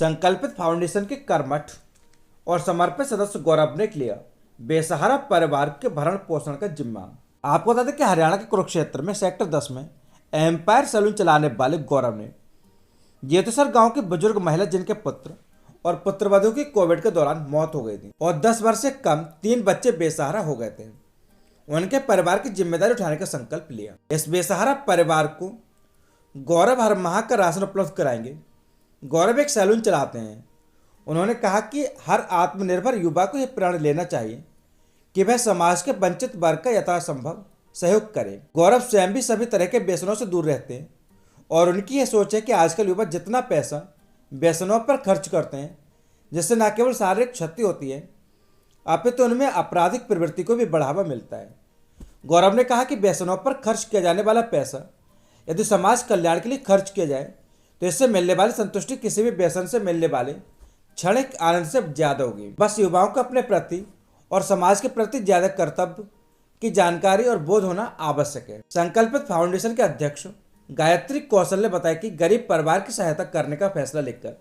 संकल्पित फाउंडेशन के कर्मठ और समर्पित सदस्य गौरव ने लिया बेसहारा परिवार के भरण पोषण का जिम्मा। आपको बता दें कि हरियाणा के कुरुक्षेत्र में सेक्टर 10 में एम्पायर सैलून चलाने वाले गौरव ने जेतसर गांव की बुजुर्ग महिला जिनके पुत्र और पुत्रवधू की कोविड के दौरान मौत हो गई थी और 10 वर्ष से कम 3 बच्चे बेसहारा हो गए थे, उनके परिवार की जिम्मेदारी उठाने का संकल्प लिया। इस बेसहारा परिवार को गौरव हर माह का राशन उपलब्ध कराएंगे। गौरव एक सैलून चलाते हैं। उन्होंने कहा कि हर आत्मनिर्भर युवा को यह प्रण लेना चाहिए कि वह समाज के वंचित वर्ग का यथासंभव सहयोग करे। गौरव स्वयं भी सभी तरह के व्यसनों से दूर रहते हैं और उनकी यह सोच है कि आजकल युवा जितना पैसा व्यसनों पर खर्च करते हैं, जिससे न केवल शारीरिक क्षति होती है अपितु उनमें आपराधिक प्रवृत्ति को भी बढ़ावा मिलता है। गौरव ने कहा कि व्यसनों पर खर्च किया जाने वाला पैसा यदि समाज कल्याण के लिए खर्च किया जाए तो इससे मिलने वाली संतुष्टि किसी भी व्यसन से मिलने वाले क्षणिक आनंद से ज्यादा होगी। बस युवाओं को अपने प्रति और समाज के प्रति ज्यादा कर्तव्य की जानकारी और बोध होना आवश्यक है। संकल्पित फाउंडेशन के अध्यक्ष गायत्री कौशल ने बताया कि गरीब परिवार की सहायता करने का फैसला लेकर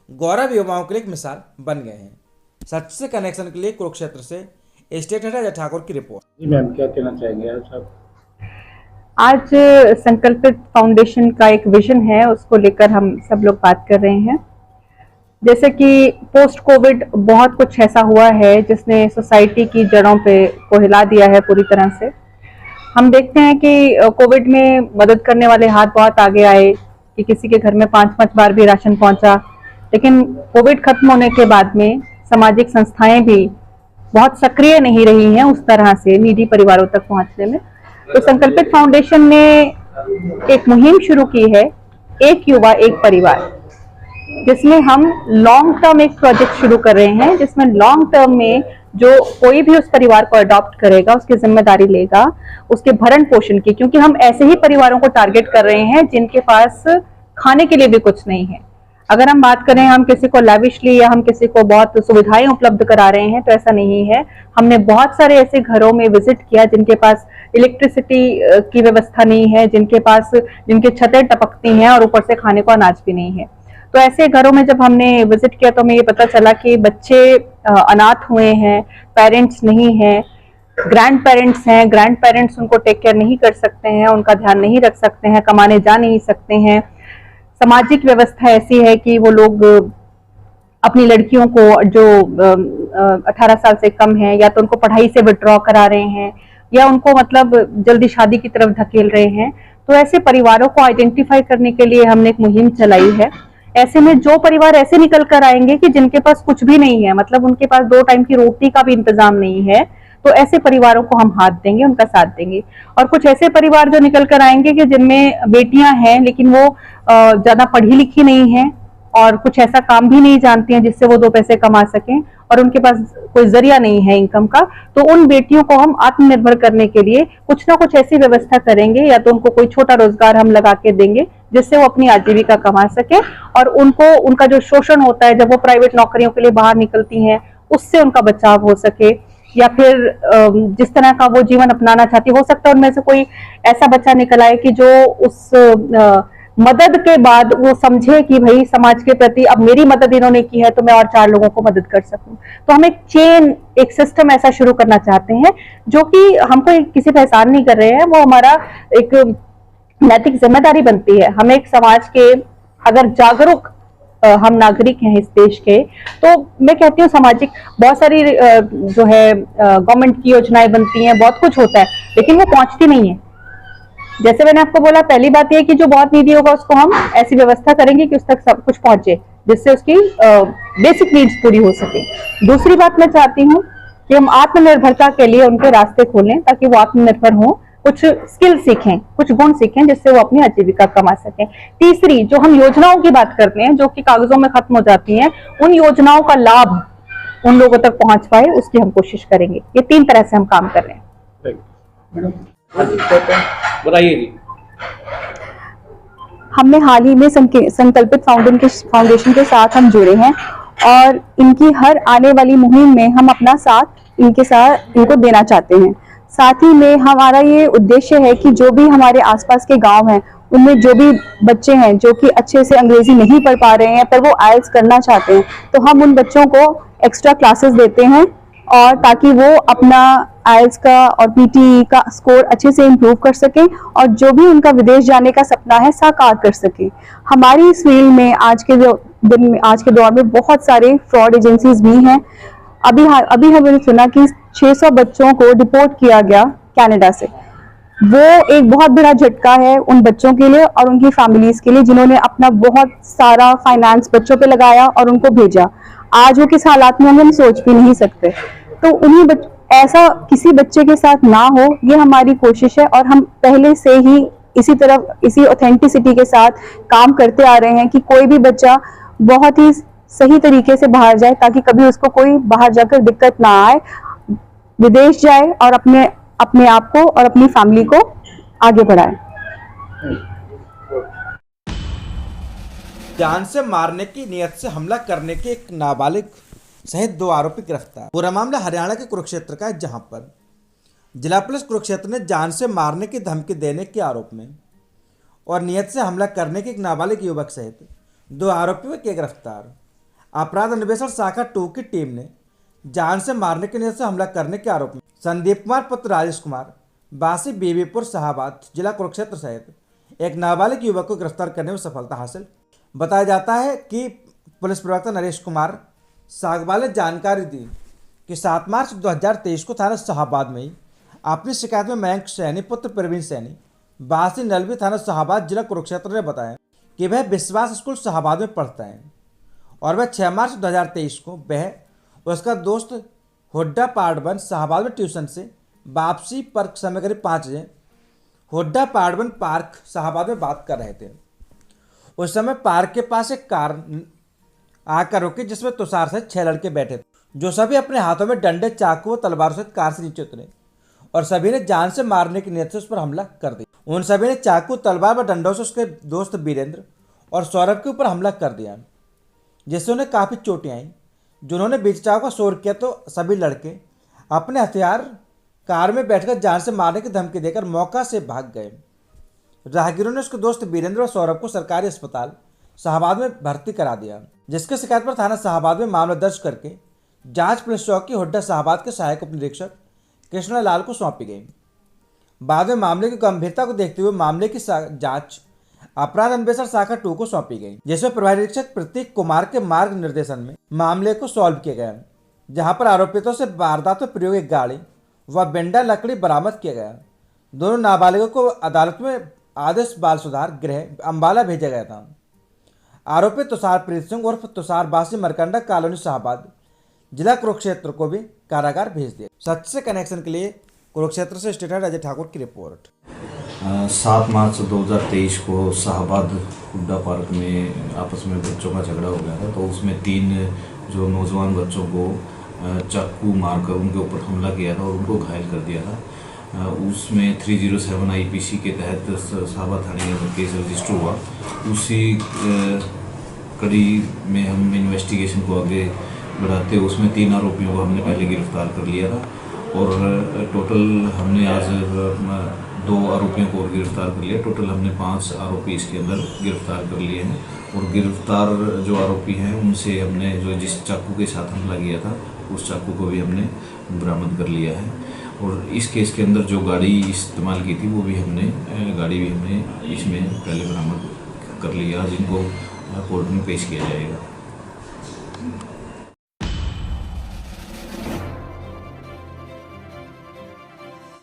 गौरव युवाओं के लिए एक मिसाल बन गए हैं। सच से कनेक्शन के लिए कुरुक्षेत्र से स्टेट हेड अजय ठाकुर की रिपोर्ट। जी मैम, क्या कहना चाहेंगे आप? आज संकल्पित फाउंडेशन का एक विजन है, उसको लेकर हम सब लोग बात कर रहे हैं। जैसे कि पोस्ट कोविड बहुत कुछ ऐसा हुआ है जिसने सोसाइटी की जड़ों को हिला दिया है पूरी तरह से। हम देखते हैं कि कोविड में मदद करने वाले हाथ बहुत आगे आए कि किसी के घर में 5-5 बार भी राशन पहुंचा, लेकिन कोविड खत्म होने के बाद में सामाजिक संस्थाएं भी बहुत सक्रिय नहीं रही हैं उस तरह से नीडी परिवारों तक पहुंचने में। तो संकल्पित फाउंडेशन ने एक मुहिम शुरू की है, एक युवा एक परिवार, जिसमें हम लॉन्ग टर्म एक प्रोजेक्ट शुरू कर रहे हैं, जिसमें लॉन्ग टर्म में जो कोई भी उस परिवार को अडॉप्ट करेगा उसकी जिम्मेदारी लेगा उसके भरण पोषण की, क्योंकि हम ऐसे ही परिवारों को टारगेट कर रहे हैं जिनके पास खाने के लिए भी कुछ नहीं है। अगर हम बात करें हम किसी को लैविशली या हम किसी को बहुत सुविधाएं उपलब्ध करा रहे हैं, तो ऐसा नहीं है। हमने बहुत सारे ऐसे घरों में विजिट किया जिनके पास इलेक्ट्रिसिटी की व्यवस्था नहीं है, जिनके छतें टपकती हैं और ऊपर से खाने को अनाज भी नहीं है। तो ऐसे घरों में जब हमने विजिट किया तो हमें ये पता चला कि बच्चे अनाथ हुए हैं, पेरेंट्स नहीं हैं, ग्रैंड पेरेंट्स हैं, ग्रैंड पेरेंट्स उनको टेक केयर नहीं कर सकते हैं, उनका ध्यान नहीं रख सकते हैं, कमाने जा नहीं सकते हैं। सामाजिक व्यवस्था ऐसी है कि वो लोग अपनी लड़कियों को जो 18 साल से कम है या तो उनको पढ़ाई से विड्रॉ करा रहे हैं या उनको मतलब जल्दी शादी की तरफ धकेल रहे हैं। तो ऐसे परिवारों को आइडेंटिफाई करने के लिए हमने एक मुहिम चलाई है। ऐसे में जो परिवार ऐसे निकल कर आएंगे कि जिनके पास कुछ भी नहीं है, मतलब उनके पास 2 टाइम की रोटी का भी इंतजाम नहीं है, तो ऐसे परिवारों को हम हाथ देंगे, उनका साथ देंगे। और कुछ ऐसे परिवार जो निकल कर आएंगे कि जिनमें बेटियां हैं लेकिन वो ज्यादा पढ़ी लिखी नहीं है और कुछ ऐसा काम भी नहीं जानती हैं जिससे वो 2 पैसे कमा सकें और उनके पास कोई जरिया नहीं है इनकम का, तो उन बेटियों को हम आत्मनिर्भर करने के लिए कुछ ना कुछ ऐसी व्यवस्था करेंगे, या तो उनको कोई छोटा रोजगार हम लगा के देंगे जिससे वो अपनी आजीविका कमा सके और उनको उनका जो शोषण होता है जब वो प्राइवेट नौकरियों के लिए बाहर निकलती हैं उससे उनका बचाव हो सके, या फिर जिस तरह का वो जीवन अपनाना चाहती, हो सकता है उनमें से कोई ऐसा बच्चा निकल आए कि जो उस मदद के बाद वो समझे कि भाई समाज के प्रति अब मेरी मदद इन्होंने की है तो मैं और 4 लोगों को मदद कर सकूं। तो हम एक चेन, एक सिस्टम ऐसा शुरू करना चाहते हैं जो कि हमको किसी पे एहसान नहीं कर रहे हैं, वो हमारा एक नैतिक जिम्मेदारी बनती है। हम एक समाज के अगर जागरूक हम नागरिक हैं इस देश के, तो मैं कहती हूँ सामाजिक बहुत सारी जो है गवर्नमेंट की योजनाएं बनती हैं, बहुत कुछ होता है, लेकिन वो पहुंचती नहीं है। जैसे मैंने आपको बोला, पहली बात यह कि जो बहुत नीडी होगा उसको हम ऐसी व्यवस्था करेंगे कि उस तक सब कुछ पहुंचे जिससे उसकी बेसिक नीड्स पूरी हो सके। दूसरी बात मैं चाहती हूँ कि हम आत्मनिर्भरता के लिए उनके रास्ते खोलें ताकि वो आत्मनिर्भर हों, कुछ स्किल सीखें, कुछ गुण सीखें जिससे वो अपनी आजीविका कमा सकें। तीसरी, जो हम योजनाओं की बात करते हैं जो कि कागजों में खत्म हो जाती हैं, उन योजनाओं का लाभ उन लोगों तक पहुंच पाए उसकी हम कोशिश करेंगे। ये 3 तरह से हम काम कर रहे हैं। बताइए जी। हमने हाल ही में संकल्पित फाउंडेशन के साथ हम जुड़े हैं और इनकी हर आने वाली मुहिम में हम अपना साथ इनको देना चाहते हैं। साथ ही में हमारा ये उद्देश्य है कि जो भी हमारे आसपास के गांव हैं उनमें जो भी बच्चे हैं जो कि अच्छे से अंग्रेजी नहीं पढ़ पा रहे हैं पर वो आइल्स करना चाहते हैं, तो हम उन बच्चों को एक्स्ट्रा क्लासेस देते हैं और ताकि वो अपना आइल्स का और पीटीई का स्कोर अच्छे से इम्प्रूव कर सकें और जो भी उनका विदेश जाने का सपना है साकार कर सकें। हमारी इस फील्ड में आज के दौर में बहुत सारे फ्रॉड एजेंसीज भी हैं। अभी हमने सुना कि 600 बच्चों को डिपोर्ट किया गया कनाडा से। वो एक बहुत बड़ा झटका है उन बच्चों के लिए और उनकी फैमिलीज के लिए जिन्होंने अपना बहुत सारा फाइनेंस बच्चों पे लगाया और उनको भेजा। आज वो किस हालात में होंगे हम सोच भी नहीं सकते। तो ऐसा किसी बच्चे के साथ ना हो, ये हमारी कोशिश है और हम पहले से ही इसी ऑथेंटिसिटी के साथ काम करते आ रहे हैं कि कोई भी बच्चा बहुत ही सही तरीके से बाहर जाए ताकि कभी उसको कोई बाहर जाकर दिक्कत ना आए, विदेश जाए और अपने आप को और अपनी फैमिली को आगे बढ़ाए। जान से मारने की नियत से हमला करने के एक नाबालिग सहित 2 आरोपी गिरफ्तार। पूरा मामला हरियाणा के कुरुक्षेत्र का है, जहां पर जिला पुलिस कुरुक्षेत्र ने जान से मारने की धमकी देने के आरोप में और नियत से हमला करने के एक नाबालिग युवक सहित 2 आरोपियों को गिरफ्तार। अपराध अन्वेषण शाखा 2 की टीम ने जान से मारने की नियत से हमला करने के आरोप में संदीप कुमार पुत्र राजेश कुमार बासी बीबीपुर शाहबाद जिला कुरुक्षेत्र सहित एक नाबालिग युवक को गिरफ्तार करने में सफलता हासिल। बताया जाता है कि पुलिस प्रवक्ता नरेश कुमार सागवाल ने जानकारी दी कि 7 मार्च 2023 को थाना शाहबाद में ही अपनी शिकायत में मयंक सैनी पुत्र प्रवीण सैनी बासी नलवी थाना शाहबाद जिला कुरुक्षेत्र ने बताया कि वह विश्वास स्कूल शाहबाद में पढ़ता है और वह 6 मार्च 2023 को वह उसका दोस्त हुड्डा पार्डवन शाहबाद में ट्यूशन से वापसी पर समय करीब 5 बजे हुड्डा पार्डवन पार्क शाहबाद में बात कर रहे थे। उस समय पार्क के पास एक कार आकर रुकी जिसमें तुषार सहित 6 लड़के बैठे थे, जो सभी अपने हाथों में डंडे, चाकू व तलवारों सहित कार से नीचे उतरे और सभी ने जान से मारने की नियत से उस पर हमला कर दिया। उन सभी ने चाकू, तलवार व डंडों से उसके दोस्त वीरेंद्र और सौरभ के ऊपर हमला कर दिया, जिससे उन्हें काफ़ी चोटें आईं। जिन्होंने बीच का शोर किया तो सभी लड़के अपने हथियार कार में बैठकर जान से मारने की धमकी देकर मौका से भाग गए। राहगीरों ने उसके दोस्त वीरेंद्र और सौरभ को सरकारी अस्पताल शाहबाद में भर्ती करा दिया, जिसके शिकायत पर थाना शाहबाद में मामला दर्ज करके जांच पुलिस चौकी हुड्डा शाहबाद के सहायक उप निरीक्षक कृष्णा लाल को सौंपी गई। बाद में मामले की गंभीरता को देखते हुए मामले की जांच अपराध अन्वेषण शाखा 2 को सौंपी गई, जिसमें प्रभारी निरीक्षक प्रतीक कुमार के मार्ग निर्देशन में मामले को सॉल्व किया गया, जहां पर आरोपितों से वारदात में प्रयोग एक गाड़ी व बेंडा लकड़ी बरामद किया गया। दोनों नाबालिगों को अदालत में आदेश बाल सुधार गृह अंबाला भेजा गया था। आरोपी तुषार प्रीत सिंह उर्फ तुषार बासी मरकंडा कॉलोनी शाहबाद जिला कुरुक्षेत्र को भी कारागार भेज दिया। सच से कनेक्शन के लिए कुरुक्षेत्र से स्टेट अजय ठाकुर की रिपोर्ट। 7 मार्च 2023 को शाहबाद हुड्डा पार्क में आपस में बच्चों का झगड़ा हो गया था, तो उसमें 3 जो नौजवान बच्चों को चाकू मारकर उनके ऊपर हमला किया था और उनको घायल कर दिया था। उसमें 307 IPC के तहत शाहबाद थाने में केस रजिस्टर हुआ। उसी कड़ी में हम इन्वेस्टिगेशन को आगे बढ़ाते उसमें 3 आरोपियों को हमने पहले गिरफ्तार कर लिया था और टोटल हमने आज 2 आरोपियों को और गिरफ्तार कर लिया। टोटल हमने 5 आरोपी इसके अंदर गिरफ्तार कर लिए हैं और गिरफ्तार जो आरोपी हैं उनसे हमने जो जिस चाकू के साथ हमला किया था उस चाकू को भी हमने बरामद कर लिया है और इस केस के अंदर जो गाड़ी इस्तेमाल की थी वो भी गाड़ी भी हमने इसमें पहले बरामद कर लिया, जिनको कोर्ट में पेश किया जाएगा।